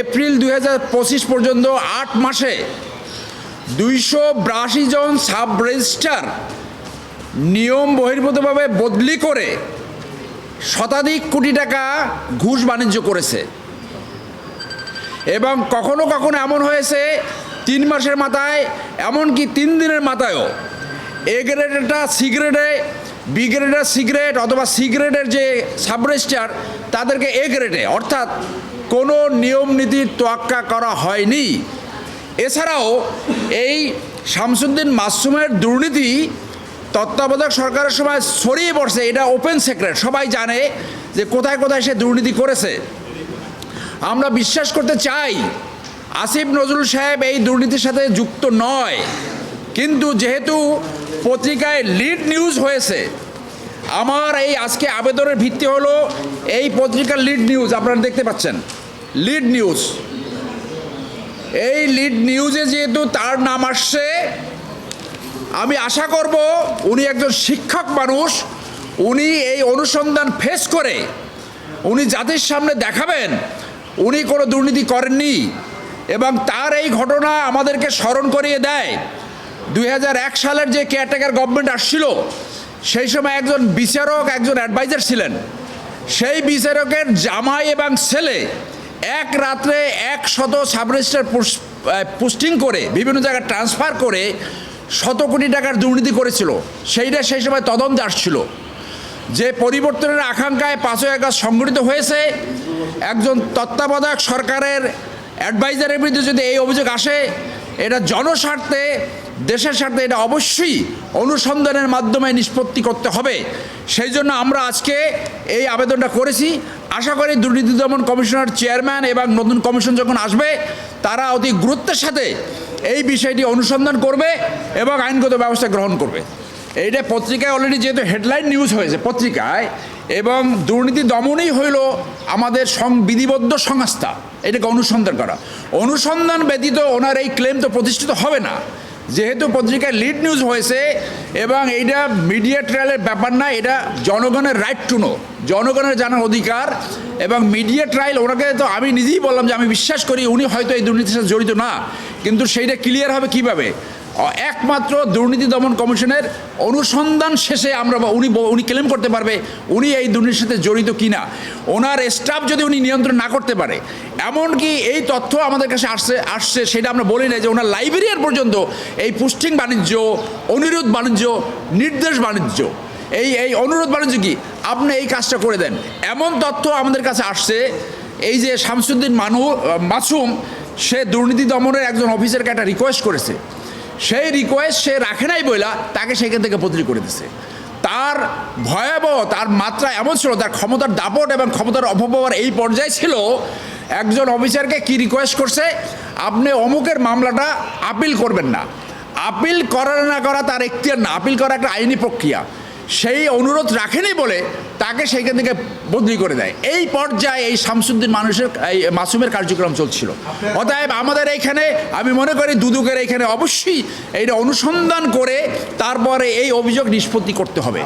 April 2025 পর্যন্ত 8 মাসে 282 জন sub registrar নিয়ম বহির্ভূতভাবে বদলি করে শতাধিক কোটি টাকা ঘুষ বাণিজ্য করেছে। এবং কখনো কখনো এমন হয়েছে 3 মাসের মাথায়, এমনকি 3 দিনের মাথায়ও এ গ্রেডেরটা সি গ্রেডে, বি গ্রেডের সি গ্রেড অথবা সি গ্রেডের যে সাব রেজিস্ট্রার তাদেরকে এ গ্রেডে, অর্থাৎ কোনো নিয়ম নীতির তোয়াক্কা করা হয়নি। এছাড়াও এই শামসুদ্দিন মাসুমের দুর্নীতি তত্ত্বাবধায়ক সরকারের সময় ছড়িয়ে পড়ছে, এটা ওপেন সিক্রেট, সবাই জানে যে কোথায় কোথায় সে দুর্নীতি করেছে। আমরা বিশ্বাস করতে চাই আসিফ নজরুল সাহেব এই দুর্নীতির সাথে যুক্ত নয়, কিন্তু যেহেতু পত্রিকায় লিড নিউজ হয়েছে, আমার এই আজকে আবেদনের ভিত্তি হলো এই পত্রিকার লিড নিউজ আপনারা দেখতে পাচ্ছেন, লিড নিউজ। এই লিড নিউজে যেহেতু তার নাম আসছে, আমি আশা করব উনি একজন শিক্ষক মানুষ, উনি এই অনুসন্ধান ফেস করে উনি জাতির সামনে দেখাবেন উনি কোনো দুর্নীতি করেননি। এবং তার এই ঘটনা আমাদেরকে স্মরণ করিয়ে দেয় 2001 সালের যে কেয়ারটেকার গভর্নমেন্ট আসছিল, সেই সময় একজন বিচারক, একজন অ্যাডভাইজার ছিলেন। সেই বিচারকের জামাই এবং ছেলে এক রাত্রে 100 সাব রেজিস্ট্রার পোস্টিং করে বিভিন্ন জায়গায় ট্রান্সফার করে 100 কোটি টাকার দুর্নীতি করেছিল। সেইটা সেই সময় তদন্তে আসছিল। যে পরিবর্তনের আকাঙ্ক্ষায় 5ই আগস্ট সংগঠিত হয়েছে, একজন তত্ত্বাবধায়ক সরকারের অ্যাডভাইজারের বিরুদ্ধে যদি এই অভিযোগ আসে, এটা জনস্বার্থে, দেশের স্বার্থে এটা অবশ্যই অনুসন্ধানের মাধ্যমে নিষ্পত্তি করতে হবে। সেই জন্য আমরা আজকে এই আবেদনটা করেছি। আশা করি দুর্নীতি দমন কমিশনের চেয়ারম্যান এবং নতুন কমিশন যখন আসবে, তারা অতি গুরুত্বের সাথে এই বিষয়টি অনুসন্ধান করবে এবং আইনগত ব্যবস্থা গ্রহণ করবে। এইটা পত্রিকায় অলরেডি যেহেতু হেডলাইন নিউজ হয়েছে পত্রিকায়, এবং দুর্নীতি দমনই হইল আমাদের বিধিবদ্ধ সংস্থা, এটাকে অনুসন্ধান করা। অনুসন্ধান ব্যতীত ওনার এই ক্লেম তো প্রতিষ্ঠিত হবে না। যেহেতু পত্রিকায় লিড নিউজ হয়েছে এবং এইটা মিডিয়া ট্রায়ালের ব্যাপার না, এটা জনগণের রাইট টু নো, জনগণের জানার অধিকার। এবং মিডিয়া ট্রায়াল, ওনাকে তো আমি নিজেই বললাম যে আমি বিশ্বাস করি উনি হয়তো এই দুর্নীতির সাথে জড়িত না, কিন্তু সেইটা ক্লিয়ার হবে কিভাবে? একমাত্র দুর্নীতি দমন কমিশনের অনুসন্ধান শেষে আমরা উনি ক্লেম করতে পারবে উনি এই দুর্নীতির সাথে জড়িত কিনা। ওনার স্টাফ যদি উনি নিয়ন্ত্রণ না করতে পারে, এমনকি এই তথ্য আমাদের কাছে আসছে সেটা আমরা বলি না যে ওনার লাইব্রেরিয়ান পর্যন্ত এই পোস্টিং বাণিজ্য, অনিরোধ বাণিজ্য, নির্দেশ বাণিজ্য, এই অনুরোধ বাণিজ্য কি আপনি এই কাজটা করে দেন, এমন তথ্য আমাদের কাছে আসছে। এই যে শামসুদ্দিন মাসুম, সে দুর্নীতি দমনের একজন অফিসারকে একটা রিকোয়েস্ট করেছে, সেই রিকোয়েস্ট সে রাখে নাই বইলা তাকে সেখান থেকে বদলি করে দিছে। তার ভয়াবহ, তার মাত্রা এমন ছিল, তার ক্ষমতার দাপট এবং ক্ষমতার অপব্যবহার এই পর্যায়ে ছিল, একজন অফিসারকে কি রিকোয়েস্ট করছে, আপনি অমুকের মামলাটা আপিল করবেন না। আপিল করা না করা তার এখতিয়ার না, আপিল করা একটা আইনি প্রক্রিয়া। সেই অনুরোধ রাখেনি বলে তাকে সেইখান থেকে বদলি করে দেয়। এই পর্যায়ে এই শামসুদ্দিন মাসুমের কার্যক্রম চলছিল। অতএব আমাদের এইখানে আমি মনে করি দুদকের এইখানে অবশ্যই এইটা অনুসন্ধান করে তারপরে এই অভিযোগ নিষ্পত্তি করতে হবে।